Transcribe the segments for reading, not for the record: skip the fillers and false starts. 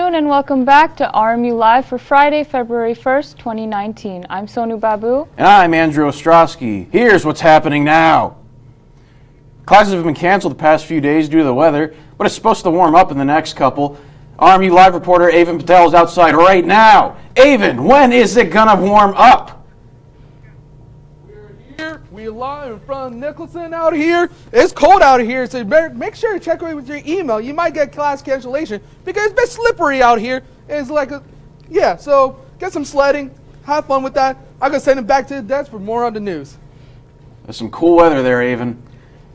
afternoon and welcome back to RMU Live for Friday, February 1st, 2019. I'm Sonu Babu. And I'm Andrew Ostrowski. Here's what's happening now. Classes have been canceled the past few days due to the weather, but it's supposed to warm up in the next couple. RMU Live reporter Avon Patel is outside right now. Avon, when is it gonna warm up? We're live in front of Nicholson out here. It's cold out here, so you better make sure to check with your email. You might get class cancellation because it's a bit slippery out here. It's like so get some sledding, have fun with that. I'm gonna send it back to the desk for more on the news. There's some cool weather there, Avon.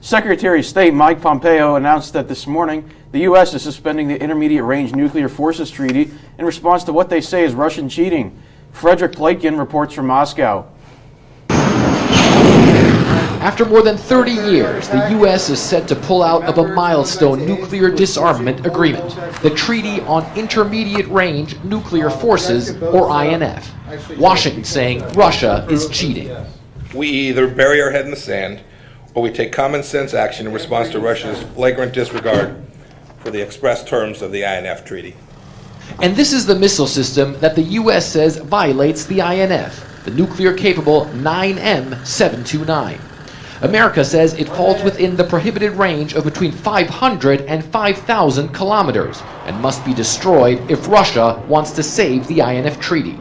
Secretary of State Mike Pompeo announced that this morning the U.S. is suspending the Intermediate Range Nuclear Forces Treaty in response to what they say is Russian cheating. Frederick Pleitgen reports from Moscow. After more than 30 years, the U.S. is set to pull out of a milestone nuclear disarmament agreement, the Treaty on Intermediate Range Nuclear Forces, or INF. Washington saying Russia is cheating. We either bury our head in the sand, or we take common sense action in response to Russia's flagrant disregard for the express terms of the INF Treaty. And this is the missile system that the U.S. says violates the INF, the nuclear-capable 9M729. America says it falls within the prohibited range of between 500 and 5,000 kilometers and must be destroyed if Russia wants to save the INF treaty.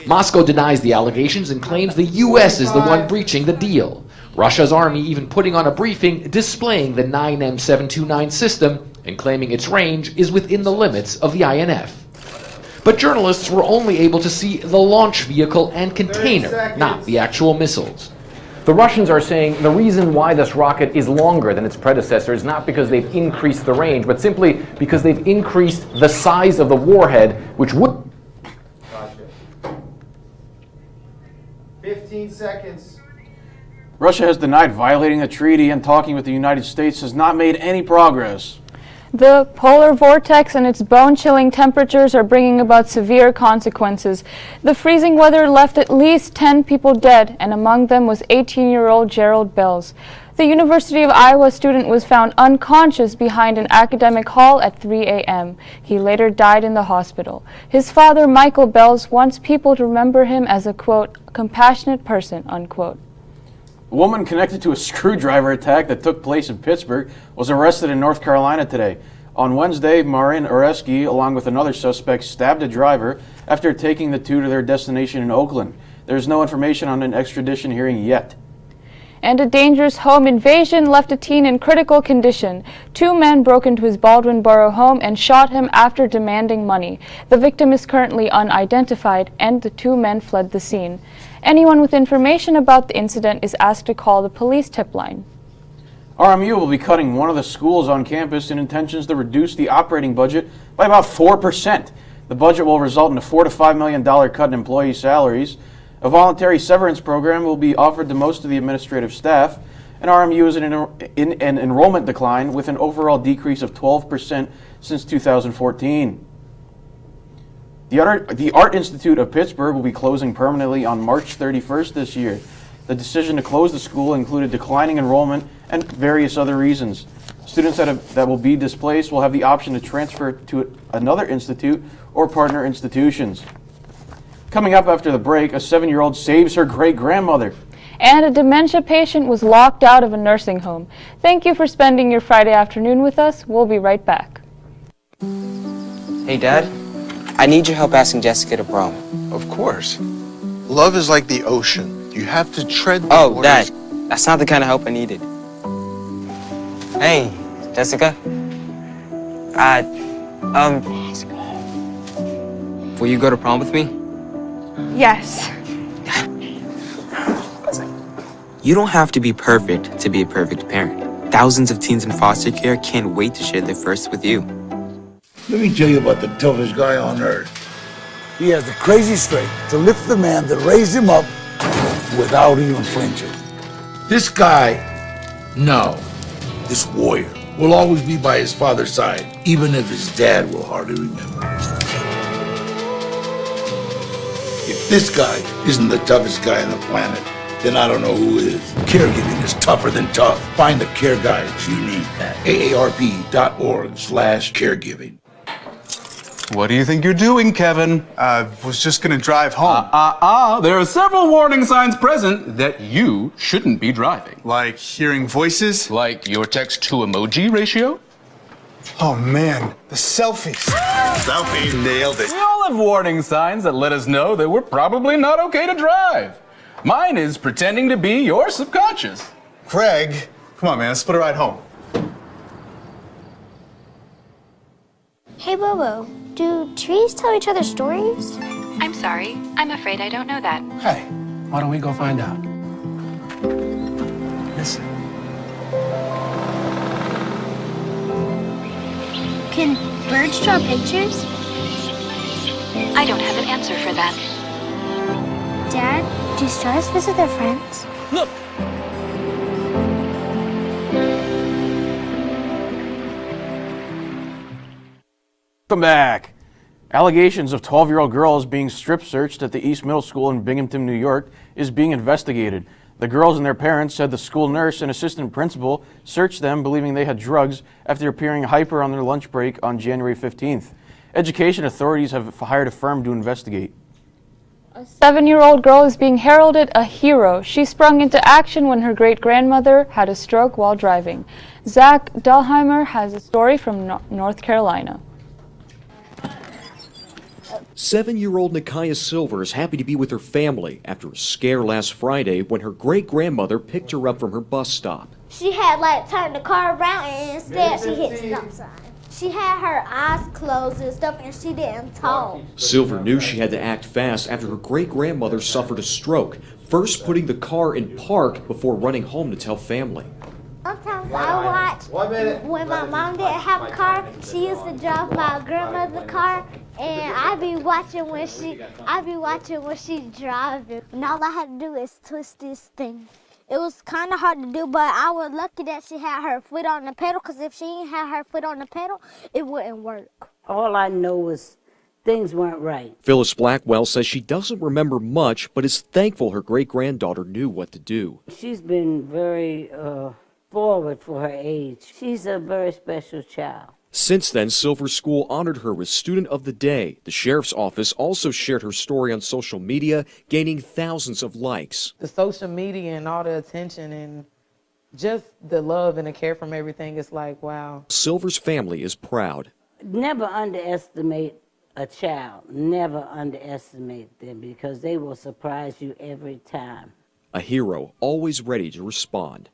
Moscow denies the allegations and claims the U.S. is the one breaching the deal. Russia's army even putting on a briefing displaying the 9M729 system and claiming its range is within the limits of the INF. But journalists were only able to see the launch vehicle and container, not the actual missiles. The Russians are saying the reason why this rocket is longer than its predecessor is not because they've increased the range, but simply because they've increased the size of the warhead, which would... 15 seconds. Russia has denied violating the treaty, and talking with the United States has not made any progress. The polar vortex and its bone-chilling temperatures are bringing about severe consequences. The freezing weather left at least 10 people dead, and among them was 18-year-old Gerald Bells. The University of Iowa student was found unconscious behind an academic hall at 3 a.m. He later died in the hospital. His father, Michael Bells, wants people to remember him as a, quote, compassionate person, unquote. A woman connected to a screwdriver attack that took place in Pittsburgh was arrested in North Carolina today. On Wednesday, Marin Oreski, along with another suspect, stabbed a driver after taking the two to their destination in Oakland. There is no information on an extradition hearing yet. And a dangerous home invasion left a teen in critical condition. Two men broke into his Baldwin Borough home and shot him after demanding money. The victim is currently unidentified, and the two men fled the scene. Anyone with information about the incident is asked to call the police tip line. RMU will be cutting one of the schools on campus in intentions to reduce the operating budget by about 4%. The budget will result in a $4 to $5 million cut in employee salaries. A voluntary severance program will be offered to most of the administrative staff, and RMU is in an enrollment decline with an overall decrease of 12% since 2014. The Art Institute of Pittsburgh will be closing permanently on March 31st this year. The decision to close the school included declining enrollment and various other reasons. Students that will be displaced will have the option to transfer to another institute or partner institutions. Coming up after the break, a 7-year-old saves her great-grandmother. And a dementia patient was locked out of a nursing home. Thank you for spending your Friday afternoon with us. We'll be right back. Hey, Dad. I need your help asking Jessica to prom. Of course. Love is like the ocean. You have to tread the waters. Dad, that's not the kind of help I needed. Hey, Jessica. Will you go to prom with me? Yes. You don't have to be perfect to be a perfect parent. Thousands of teens in foster care can't wait to share their first with you. Let me tell you about the toughest guy on earth. He has the crazy strength to lift the man that raised him up without even flinching. This guy, this warrior, will always be by his father's side, even if his dad will hardly remember. If this guy isn't the toughest guy on the planet, then I don't know who is. Caregiving is tougher than tough. Find the care guides you need at aarp.org/caregiving. What do you think you're doing, Kevin? Was just gonna drive home. There are several warning signs present that you shouldn't be driving. Like hearing voices? Like your text-to-emoji ratio? Oh man, the selfies. Selfie, nailed it. We all have warning signs that let us know that we're probably not okay to drive. Mine is pretending to be your subconscious. Craig, come on man, let's split a ride home. Hey, Bobo, do trees tell each other stories? I'm sorry. I'm afraid I don't know that. Hey, why don't we go find out? Listen. Can birds draw pictures? I don't have an answer for that. Dad, do stars visit their friends? Look! Welcome back. Allegations of 12-year-old girls being strip searched at the East Middle School in Binghamton, New York is being investigated. The girls and their parents said the school nurse and assistant principal searched them believing they had drugs after appearing hyper on their lunch break on January 15th. Education authorities have hired a firm to investigate. A 7-year-old girl is being heralded a hero. She sprung into action when her great-grandmother had a stroke while driving. Zach Dahlheimer has a story from North Carolina. 7-year-old Nikaya Silver is happy to be with her family after a scare last Friday when her great-grandmother picked her up from her bus stop. She had turned the car around and instead she hit stop sign. She had her eyes closed and stuff and she didn't talk. Silver knew she had to act fast after her great-grandmother suffered a stroke, first putting the car in park before running home to tell family. Sometimes I watch when my mom didn't have a car, she used to drive my grandmother's car. And I be watching when she's driving. And all I had to do is twist this thing. It was kind of hard to do, but I was lucky that she had her foot on the pedal, because if she didn't have her foot on the pedal, it wouldn't work. All I know was things weren't right. Phyllis Blackwell says she doesn't remember much, but is thankful her great-granddaughter knew what to do. She's been very forward for her age. She's a very special child. Since then, Silver School honored her with Student of the Day. The sheriff's office also shared her story on social media, gaining thousands of likes. The social media and all the attention and just the love and the care from everything is like, wow. Silver's family is proud. Never underestimate a child. Never underestimate them, because they will surprise you every time. A hero, always ready to respond.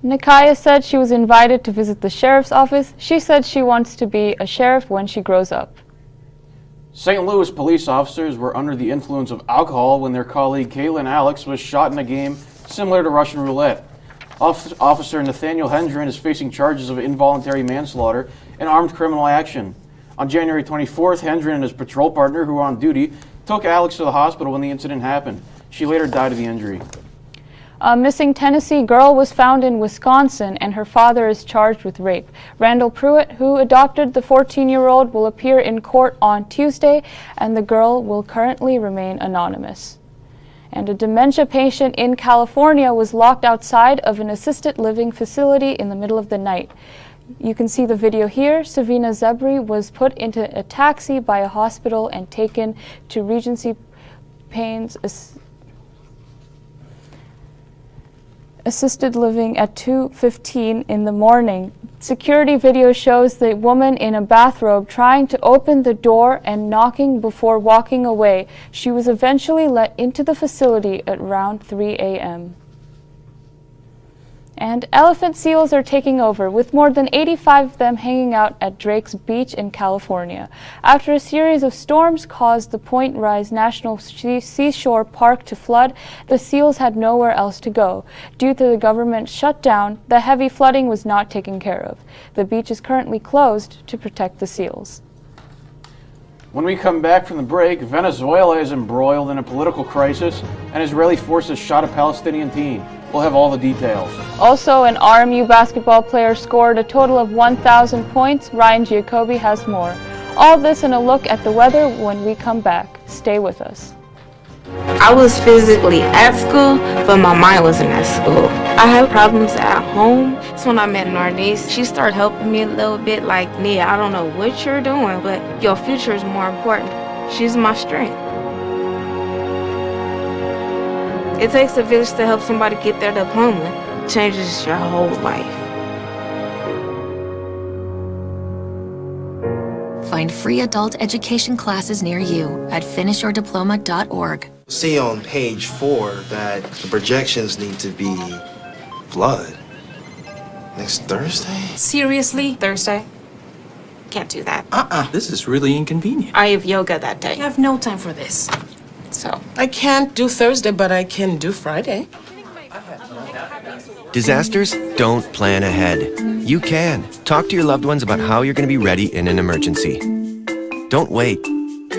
Nikaya said she was invited to visit the sheriff's office. She said she wants to be a sheriff when she grows up. St. Louis police officers were under the influence of alcohol when their colleague Kaylin Alex was shot in a game similar to Russian roulette. Officer Nathaniel Hendren is facing charges of involuntary manslaughter and armed criminal action. On January 24th, Hendren and his patrol partner, who were on duty, took Alex to the hospital when the incident happened. She later died of the injury. A missing Tennessee girl was found in Wisconsin, and her father is charged with rape. Randall Pruitt, who adopted the 14-year-old, will appear in court on Tuesday, and the girl will currently remain anonymous. And a dementia patient in California was locked outside of an assisted living facility in the middle of the night. You can see the video here. Savina Zebri was put into a taxi by a hospital and taken to Regency Payne's assisted living at 2:15 in the morning. Security video shows the woman in a bathrobe trying to open the door and knocking before walking away. She was eventually let into the facility at around 3 a.m. And elephant seals are taking over, with more than 85 of them hanging out at Drake's Beach in California. After a series of storms caused the Point Rise National Seashore Park to flood, the seals had nowhere else to go. Due to the government shutdown, the heavy flooding was not taken care of. The beach is currently closed to protect the seals. When we come back from the break, Venezuela is embroiled in a political crisis, and Israeli forces shot a Palestinian teen. We'll have all the details. Also, an RMU basketball player scored a total of 1,000 points. Ryan Giacobbe has more. All this and a look at the weather when we come back. Stay with us. I was physically at school, but my mind wasn't at school. I had problems at home. That's when I met Narnese. She started helping me a little bit, like, Nia, I don't know what you're doing, but your future is more important. She's my strength. It takes a village to help somebody get their diploma. It changes your whole life. Find free adult education classes near you at finishyourdiploma.org. See on page 4 that the projections need to be blood. Next Thursday? Seriously? Thursday? Can't do that. This is really inconvenient. I have yoga that day. I have no time for this. So I can't do Thursday, but I can do Friday. Disasters don't plan ahead. You can. Talk to your loved ones about how you're going to be ready in an emergency. Don't wait.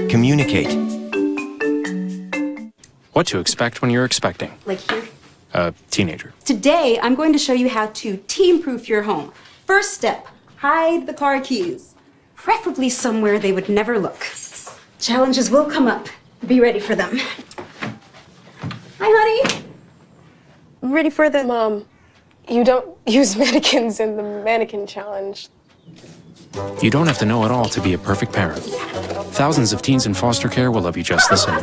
Communicate. What to expect when you're expecting. Like here. A teenager. Today, I'm going to show you how to teen-proof your home. First step, hide the car keys. Preferably somewhere they would never look. Challenges will come up. Be ready for them. Hi, honey. Ready for the... Mom, you don't use mannequins in the mannequin challenge. You don't have to know it all to be a perfect parent. Thousands of teens in foster care will love you just the same.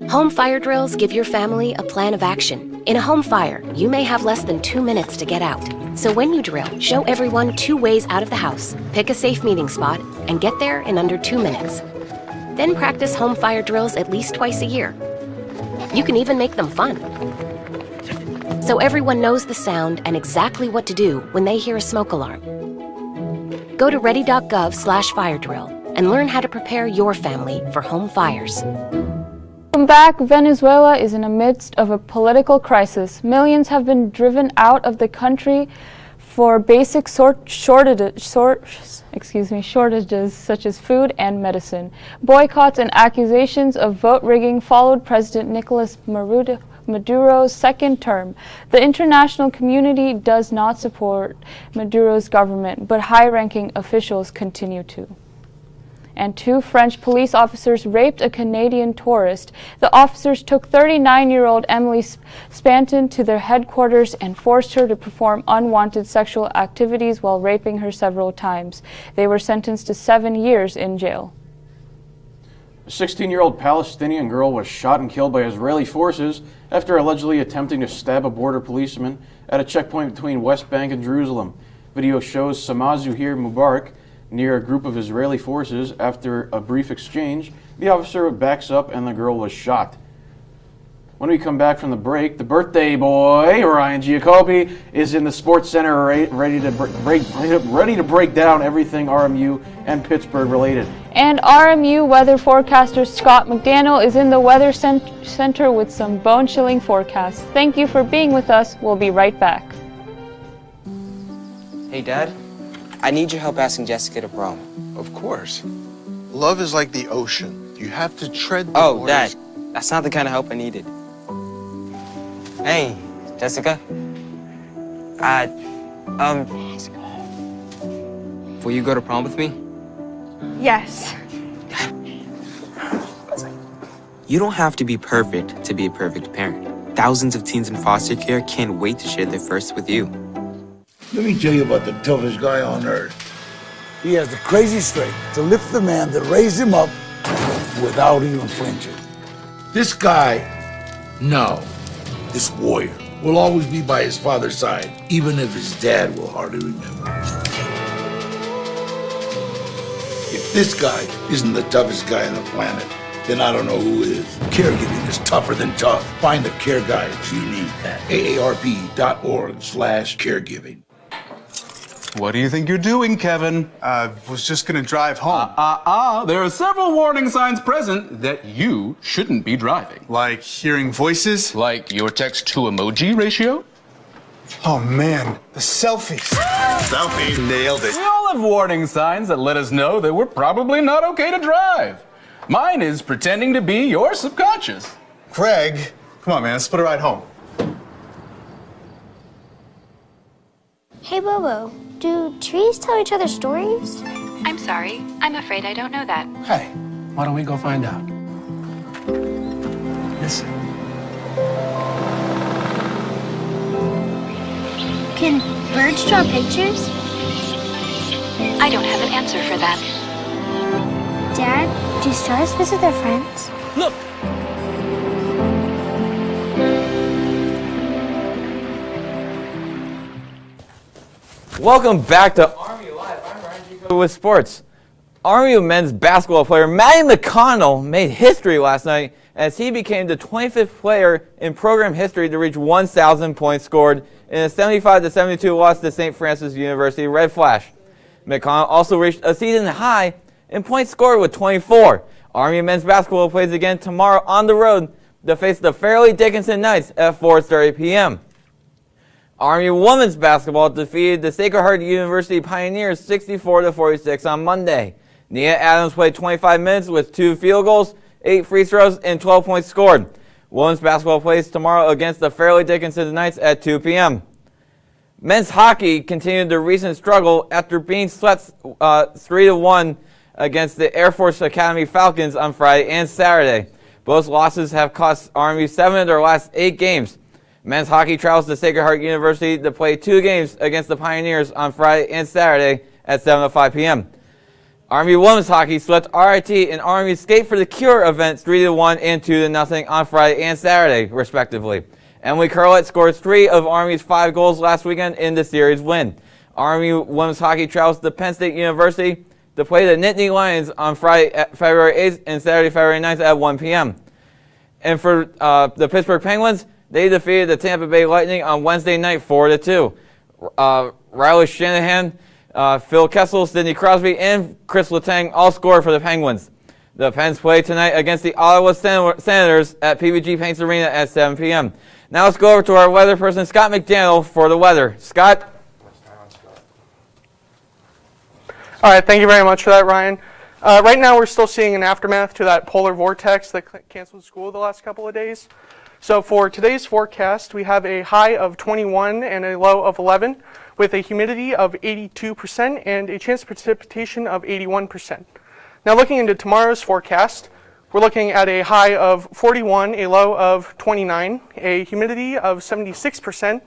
Home fire drills give your family a plan of action. In a home fire, you may have less than 2 minutes to get out. So when you drill, show everyone 2 ways out of the house, pick a safe meeting spot, and get there in under 2 minutes. Then practice home fire drills at least twice a year. You can even make them fun. So everyone knows the sound and exactly what to do when they hear a smoke alarm. Go to ready.gov/fire drill and learn how to prepare your family for home fires. Welcome back. Venezuela is in the midst of a political crisis. Millions have been driven out of the country for basic shortages such as food and medicine. Boycotts and accusations of vote rigging followed President Nicolas Maduro's second term. The international community does not support Maduro's government, but high-ranking officials continue to. And 2 French police officers raped a Canadian tourist. The officers took 39-year-old Emily Spanton to their headquarters and forced her to perform unwanted sexual activities while raping her several times. They were sentenced to 7 years in jail. A 16-year-old Palestinian girl was shot and killed by Israeli forces after allegedly attempting to stab a border policeman at a checkpoint between West Bank and Jerusalem. Video shows Samazuhir Mubarak near a group of Israeli forces. After a brief exchange, the officer backs up and the girl was shot. When we come back from the break, the birthday boy, Ryan Giacoppi, is in the Sports Center ready to break down everything RMU and Pittsburgh related. And RMU weather forecaster Scott McDaniel is in the Weather Center with some bone-chilling forecasts. Thank you for being with us. We'll be right back. Hey, Dad. I need your help asking Jessica to prom. Of course. Love is like the ocean. You have to tread the Oh, waters. Dad. That's not the kind of help I needed. Hey, Jessica. Will you go to prom with me? Yes. You don't have to be perfect to be a perfect parent. Thousands of teens in foster care can't wait to share their first with you. Let me tell you about the toughest guy on earth. He has the crazy strength to lift the man that raised him up without even flinching. This guy, this warrior, will always be by his father's side, even if his dad will hardly remember. If this guy isn't the toughest guy on the planet, then I don't know who is. Caregiving is tougher than tough. Find the care guides you need at aarp.org/caregiving. What do you think you're doing, Kevin? Was just gonna drive home. There are several warning signs present that you shouldn't be driving. Like hearing voices? Like your text-to-emoji ratio? Oh man, the selfies. Selfie, nailed it. We all have warning signs that let us know that we're probably not okay to drive. Mine is pretending to be your subconscious. Craig, come on man, let's split a ride home. Hey, Bobo, do trees tell each other stories? I'm sorry. I'm afraid I don't know that. Hey, why don't we go find out? greatness. Can birds draw pictures? I don't have an answer for that. Dad, do stars visit their friends? Look! Welcome back to RMU Live. I'm Ryan Gico with sports. RMU men's basketball player Matty McConnell made history last night as he became the 25th player in program history to reach 1,000 points scored in a 75-72 loss to St. Francis University Red Flash. McConnell also reached a season high in points scored with 24. RMU men's basketball plays again tomorrow on the road to face the Fairleigh Dickinson Knights at 4:30 p.m. RMU women's basketball defeated the Sacred Heart University Pioneers 64-46 on Monday. Nia Adams played 25 minutes with 2 field goals, 8 free throws, and 12 points scored. Women's basketball plays tomorrow against the Fairleigh Dickinson Knights at 2 p.m. Men's hockey continued their recent struggle after being swept 3-1 against the Air Force Academy Falcons on Friday and Saturday. Both losses have cost RMU 7 of their last 8 games. Men's hockey travels to Sacred Heart University to play 2 games against the Pioneers on Friday and Saturday at 7:05 p.m. RMU women's hockey swept RIT and RMU Skate for the Cure events 3-1 and 2-0 on Friday and Saturday, respectively. Emily Curlett scored 3 of RMU's 5 goals last weekend in the series win. RMU women's hockey travels to Penn State University to play the Nittany Lions on Friday, February 8th and Saturday, February 9th at 1 p.m. And for the Pittsburgh Penguins, they defeated the Tampa Bay Lightning on Wednesday night 4-2. Riley Shanahan, Phil Kessel, Sidney Crosby, and Chris Letang all scored for the Penguins. The Pens play tonight against the Ottawa Senators at PBG Paints Arena at 7 p.m. Now let's go over to our weather person, Scott McDaniel, for the weather. Scott? All right, thank you very much for that, Ryan. Right now we're still seeing an aftermath to that polar vortex that canceled school the last couple of days. So for today's forecast, we have a high of 21 and a low of 11 with a humidity of 82% and a chance of precipitation of 81%. Now looking into tomorrow's forecast, we're looking at a high of 41, a low of 29, a humidity of 76%,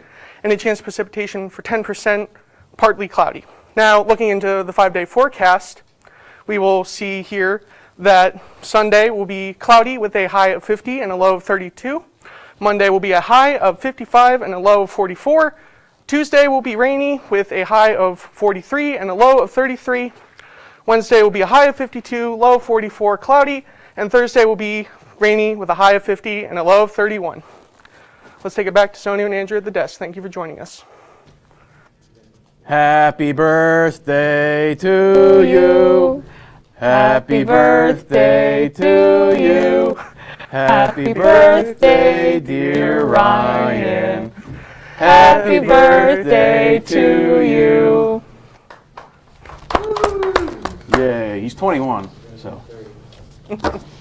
and a chance of precipitation for 10%, partly cloudy. Now looking into the 5-day forecast, we will see here that Sunday will be cloudy with a high of 50 and a low of 32. Monday will be a high of 55 and a low of 44. Tuesday will be rainy with a high of 43 and a low of 33. Wednesday will be a high of 52, low of 44, cloudy. And Thursday will be rainy with a high of 50 and a low of 31. Let's take it back to Sonia and Andrew at the desk. Thank you for joining us. Happy birthday to you. Happy birthday to you. Happy birthday, dear Ryan. Happy birthday to you. Yay, he's 21, so.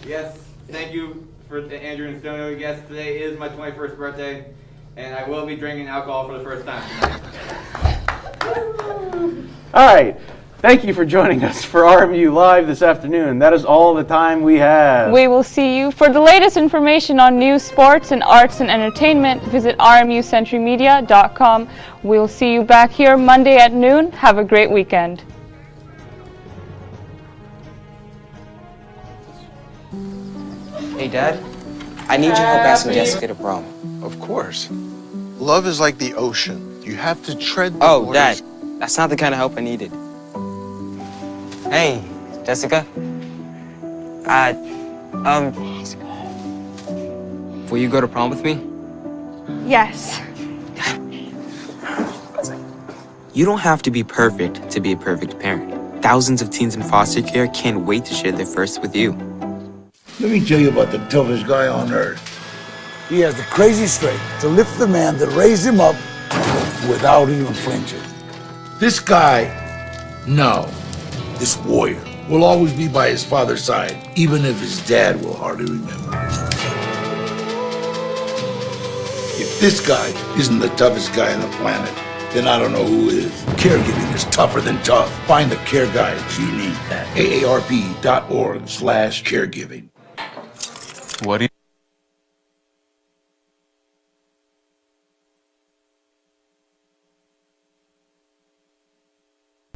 Yes, thank you for Andrew and Stono. Yes, today is my 21st birthday, and I will be drinking alcohol for the first time tonight. All right. Thank you for joining us for RMU Live this afternoon. That is all the time we have. We will see you. For the latest information on news, sports, and arts and entertainment, visit rmucenturymedia.com. We'll see you back here Monday at noon. Have a great weekend. Hey, Dad. I need your help asking Jessica to prom. Of course. Love is like the ocean. You have to tread the Oh, waters. Dad. That's not the kind of help I needed. Hey, Jessica. Will you go to prom with me? Yes. You don't have to be perfect to be a perfect parent. Thousands of teens in foster care can't wait to share their first with you. Let me tell you about the toughest guy on earth. He has the crazy strength to lift the man that raised him up without even flinching. This guy, this warrior, will always be by his father's side, even if his dad will hardly remember. If this guy isn't the toughest guy on the planet, then I don't know who is. Caregiving is tougher than tough. Find the care guides you need at aarp.org/caregiving. What do you